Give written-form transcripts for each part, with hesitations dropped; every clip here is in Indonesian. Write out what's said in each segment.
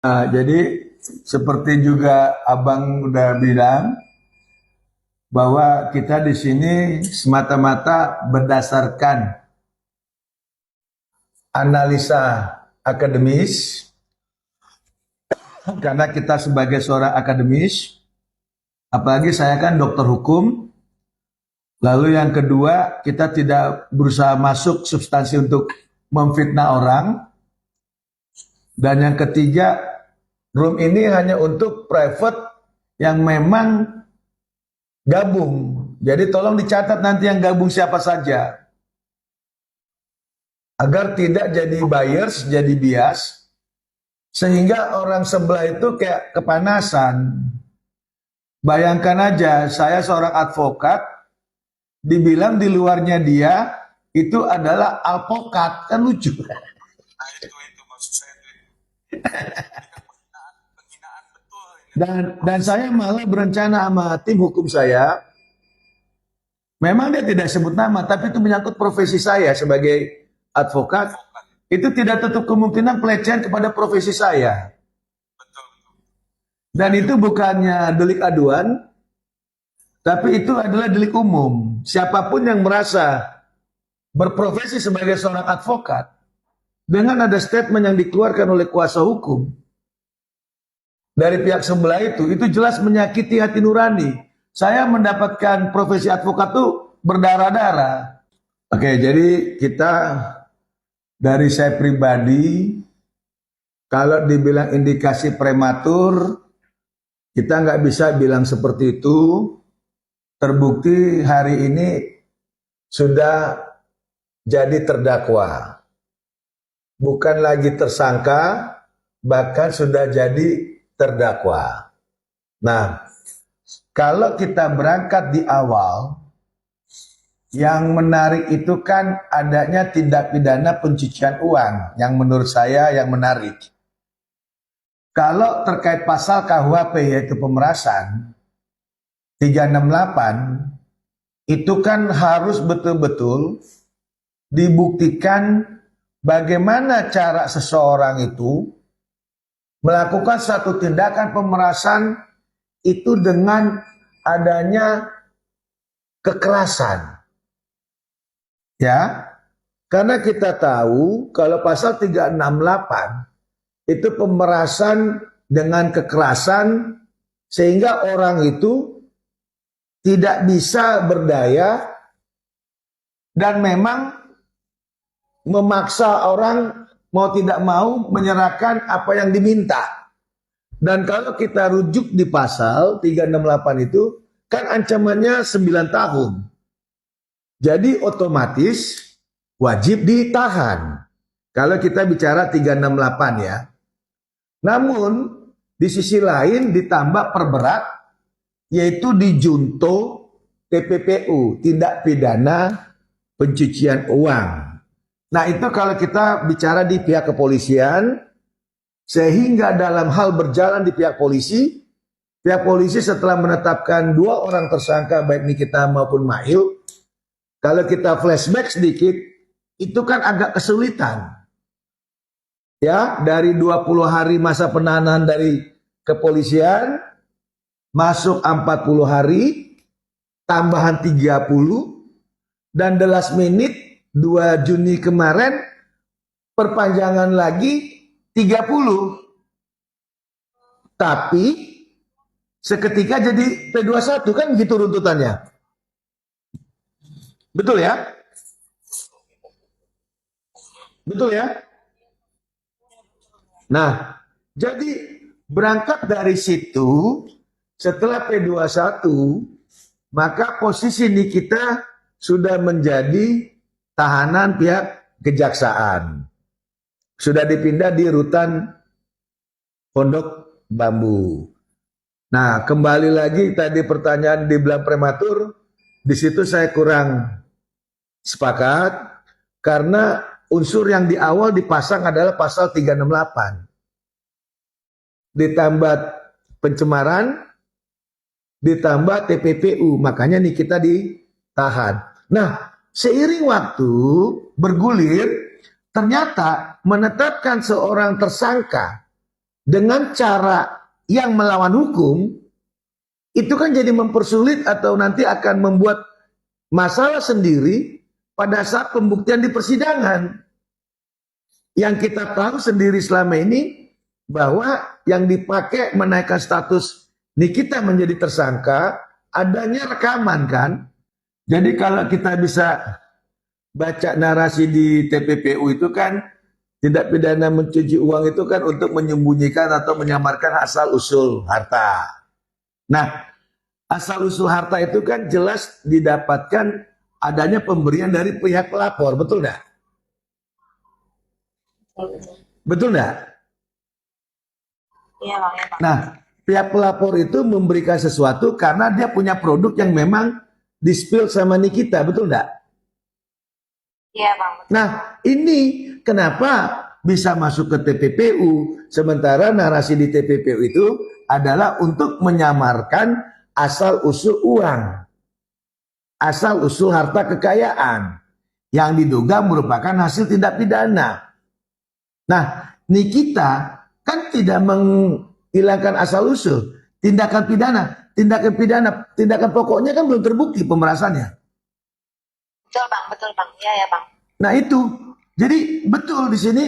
Jadi seperti juga Abang udah bilang bahwa kita di sini semata-mata berdasarkan analisa akademis, karena kita sebagai seorang akademis, apalagi saya kan dokter hukum. Lalu yang kedua, kita tidak berusaha masuk substansi untuk memfitnah orang. Dan yang ketiga, room ini hanya untuk private yang memang gabung. Jadi tolong dicatat nanti yang gabung siapa saja. Agar tidak jadi bias, jadi bias. Sehingga orang sebelah itu kayak kepanasan. Bayangkan aja, saya seorang advokat, dibilang di luarnya dia itu adalah alpokat, kan lucu. Nah, itu maksud saya tuh. Penghinaan betul ini. Dan saya malah berencana sama tim hukum saya, memang dia tidak sebut nama, tapi itu menyangkut profesi saya sebagai advokat, itu tidak tutup kemungkinan pelecehan kepada profesi saya. Betul. Dan itu bukannya delik aduan, tapi itu adalah delik umum. Siapapun yang merasa berprofesi sebagai seorang advokat, dengan ada statement yang dikeluarkan oleh kuasa hukum dari pihak sebelah itu jelas menyakiti hati nurani. Saya mendapatkan profesi advokat itu berdarah-darah. Oke, jadi kita dari saya pribadi, kalau dibilang indikasi prematur, kita nggak bisa bilang seperti itu. Terbukti hari ini sudah jadi terdakwa. Bukan lagi tersangka, bahkan sudah jadi terdakwa. Nah, kalau kita berangkat di awal, yang menarik itu kan adanya tindak pidana pencucian uang, yang menurut saya yang menarik. Kalau terkait pasal KUHP yaitu pemerasan, 368 itu kan harus betul-betul dibuktikan bagaimana cara seseorang itu melakukan satu tindakan pemerasan itu dengan adanya kekerasan. Ya, karena kita tahu kalau pasal 368 itu pemerasan dengan kekerasan sehingga orang itu tidak bisa berdaya dan memang memaksa orang mau tidak mau menyerahkan apa yang diminta. Dan kalau kita rujuk di pasal 368 itu kan ancamannya 9 tahun. Jadi otomatis wajib ditahan. Kalau kita bicara 368 ya. Namun di sisi lain ditambah perberat yaitu dijunto TPPU, tindak pidana pencucian uang. Nah itu kalau kita bicara di pihak kepolisian, sehingga dalam hal berjalan di pihak polisi setelah menetapkan 2 orang tersangka baik Nikita maupun Mail, kalau kita flashback sedikit, itu kan agak kesulitan. Ya, dari 20 hari masa penahanan dari kepolisian, masuk 40 hari, tambahan 30, dan the last minute 2 Juni kemarin perpanjangan lagi 30. Tapi seketika jadi P21 kan gitu runtutannya. Betul ya? Betul ya? Nah, jadi berangkat dari situ setelah P21 maka posisi Nikita sudah menjadi tahanan pihak kejaksaan. Sudah dipindah di rutan Pondok Bambu. Nah, kembali lagi tadi pertanyaan dibilang prematur, di situ saya kurang sepakat karena unsur yang di awal dipasang adalah pasal 368. Ditambah pencemaran, ditambah TPPU, makanya nih kita ditahan. Nah, seiring waktu bergulir, ternyata menetapkan seorang tersangka dengan cara yang melawan hukum, itu kan jadi mempersulit atau nanti akan membuat masalah sendiri pada saat pembuktian di persidangan. Yang kita tahu sendiri selama ini bahwa yang dipakai menaikkan status Nikita menjadi tersangka adanya rekaman kan. Jadi kalau kita bisa baca narasi di TPPU itu kan tindak pidana mencuci uang itu kan untuk menyembunyikan atau menyamarkan asal usul harta. Nah, asal usul harta itu kan jelas didapatkan adanya pemberian dari pihak pelapor, betul nggak? Betul nggak? Iya bang, ya bang. Nah, pihak pelapor itu memberikan sesuatu karena dia punya produk yang memang di-spill sama Nikita, betul nggak? Iya bang. Nah, ini kenapa bisa masuk ke TPPU, sementara narasi di TPPU itu adalah untuk menyamarkan asal usul uang, asal usul harta kekayaan yang diduga merupakan hasil tindak pidana. Nah, Nikita kan tidak menghilangkan asal usul tindakan pidana, tindakan pokoknya kan belum terbukti pemerasannya. Betul bang. Iya ya bang. Nah itu, jadi betul di sini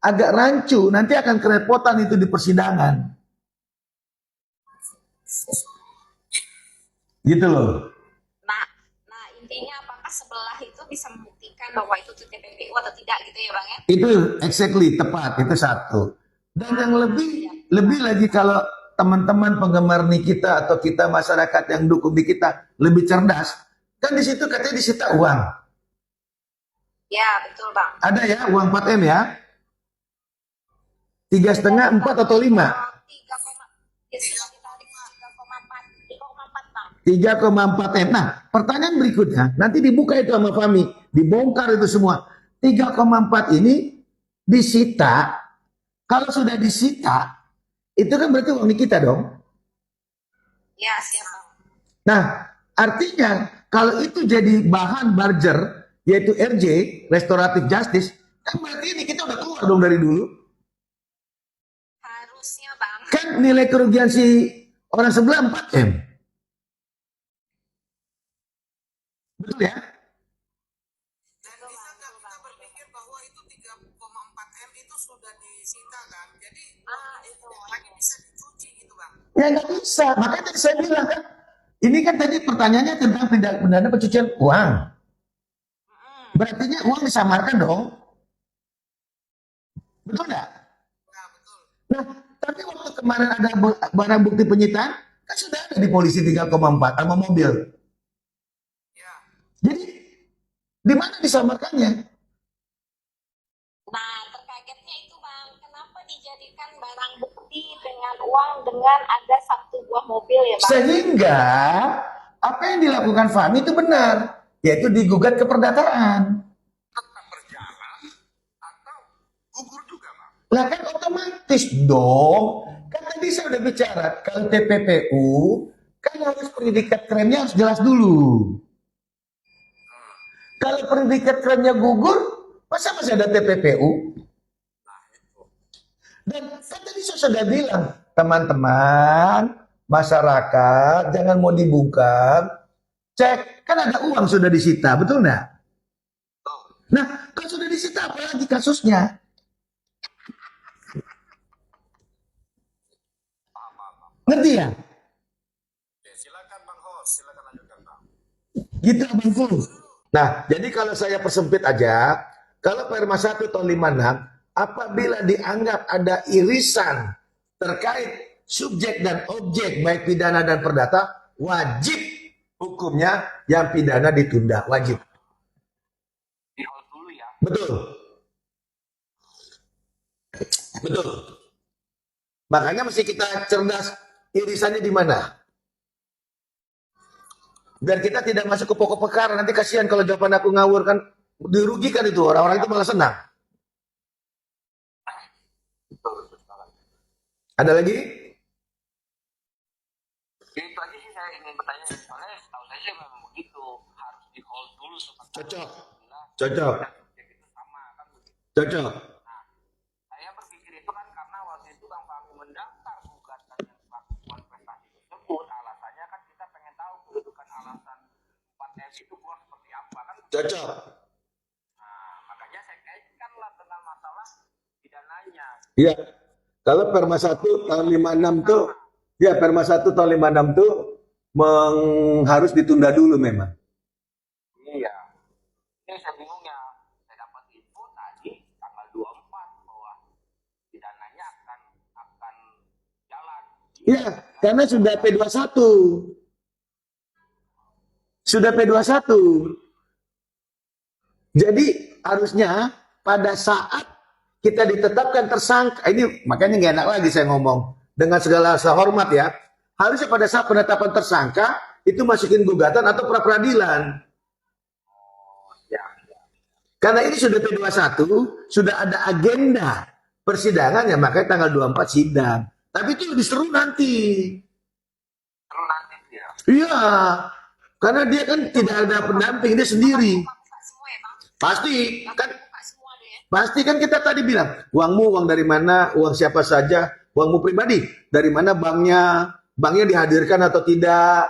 agak rancu, nanti akan kerepotan itu di persidangan. Gitu loh. Nah intinya apakah sebelah itu bisa membuktikan bahwa itu TPPU atau tidak gitu ya bang ya? Itu exactly tepat, itu satu. Dan yang lebih lagi kalau teman-teman penggemar Nikita atau kita masyarakat yang dukung Nikita lebih cerdas, kan di situ katanya disita uang. Ya betul bang. Ada ya uang 4M ya? 3,5, 4 atau 5? 3,4 M. Nah, pertanyaan berikutnya, nanti dibuka itu sama Fami, dibongkar itu semua. 3,4 ini disita. Kalau sudah disita, itu kan berarti uang Nikita dong. Ya siap bang. Nah, artinya kalau itu jadi bahan barger, yaitu RJ, Restoratif Justice, kan berarti ini kita udah keluar dong dari dulu. Harusnya bang. Kan nilai kerugian si orang sebelah 4M. Betul ya? Dan bisa nggak kita berpikir bahwa itu 3,4 M itu sudah disita kan? Jadi Itu lagi bisa dicuci gitu bang. Ya nggak bisa. Makanya tadi saya bilang kan, ini kan tadi pertanyaannya tentang tindak pidana pencucian uang. Berarti uang disamarkan dong. Betul nggak? Ya betul. Nah, tapi waktu kemarin ada barang bukti penyitaan, kan sudah ada di polisi 3,4 sama mobil. Ya. Jadi, di mana disamarkannya? Nah, terkagetnya itu bang, kenapa dijadikan barang bukti dengan uang dengan ada satu buah mobil ya bang? Sehingga, apa yang dilakukan Fahmi itu benar, yaitu digugat keperdataan. Tetap berjalan atau gugur juga bang. Lah kan otomatis dong. Kan tadi saya udah bicara, kalau TPPU, kan harus predikat kerennya harus jelas dulu. Kalau predikat kerennya gugur, masa masih ada TPPU? Dan kan tadi saya sudah bilang, teman-teman, masyarakat, jangan mau dibuka, cek, kan ada uang sudah disita, betul nggak? Nah, kalau sudah disita, apalagi kasusnya? Ngerti ya? Oke, silakan bang host, silakan lanjutkan bang. Gitu abangku. Nah, jadi kalau saya persempit aja, kalau Perma 1 tahun 56, apabila dianggap ada irisan terkait subjek dan objek baik pidana dan perdata, wajib hukumnya yang pidana ditunda, wajib. Di hold dulu ya. Betul. Betul. Makanya mesti kita cerdas, irisannya di mana? Biar kita tidak masuk ke pokok perkara. Nanti kasihan kalau jawaban aku ngawur kan, dirugikan itu orang-orang itu malah senang. Ada lagi? Itu aja sih saya ingin bertanya. Soalnya tahu saya sih memang begitu, harus di hold dulu sebentar. Cocok. Cocok. Itu sama kan begitu. Cocok. Saya berpikir itu kan karena waktu itu Bang Fahmi mendaftar gugatan yang melakukan prestasi tersebut, alasannya kan kita pengen tahu kedudukan alasan 4M itu keluar seperti apa kan. Cocok. Nah, makanya saya kaitkan lah dengan masalah pidananya. Iya. Kalau Perma 1 tahun 56 tuh, ya Perma 1 tahun 56 tuh harus ditunda dulu memang. Iya. Ini saya bingungnya. Saya dapat info tadi tanggal 24 bahwa pidananya akan jalan. Iya, karena sudah P21. Sudah P21. Jadi harusnya pada saat kita ditetapkan tersangka, ini makanya nggak enak lagi saya ngomong dengan segala rasa hormat ya. Harusnya pada saat penetapan tersangka itu masukin gugatan atau pra peradilan. Karena ini sudah P21, sudah ada agenda persidangan ya, makanya tanggal 24 sidang. Tapi itu lebih seru nanti. Seru nanti ya. Iya, karena dia kan tidak ada pendamping, dia sendiri. Buka semua ya bang. Pasti kan, Buka semua deh ya. pasti kan kita tadi bilang, uangmu uang dari mana, uang siapa saja, uangmu pribadi, dari mana banknya dihadirkan atau tidak.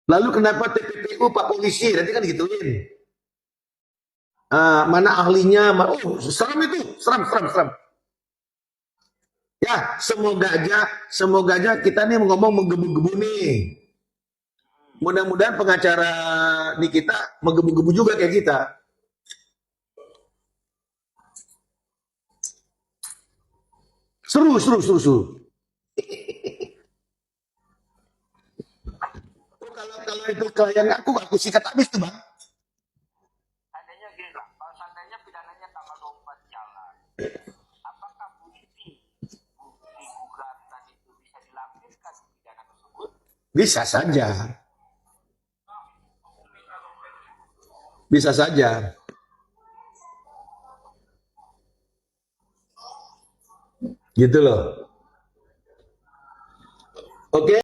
Lalu kenapa TPPU Pak Polisi, nanti kan gituin. Mana ahlinya, oh seram itu, seram. Ya, semoga aja kita nih ngomong menggebu-gebu nih. Mudah-mudahan pengacara nih kita menggebu-gebu juga kayak kita. Seru. Oh, kalau itu klien aku sikat habis tuh bang. Seandainya gini lah, kalau seandainya pidananya tanggal 24 jalan, apakah bukti gugatan itu bisa dilampirkan di pidana tersebut? Bisa saja. Bisa saja. Gitu loh. Oke.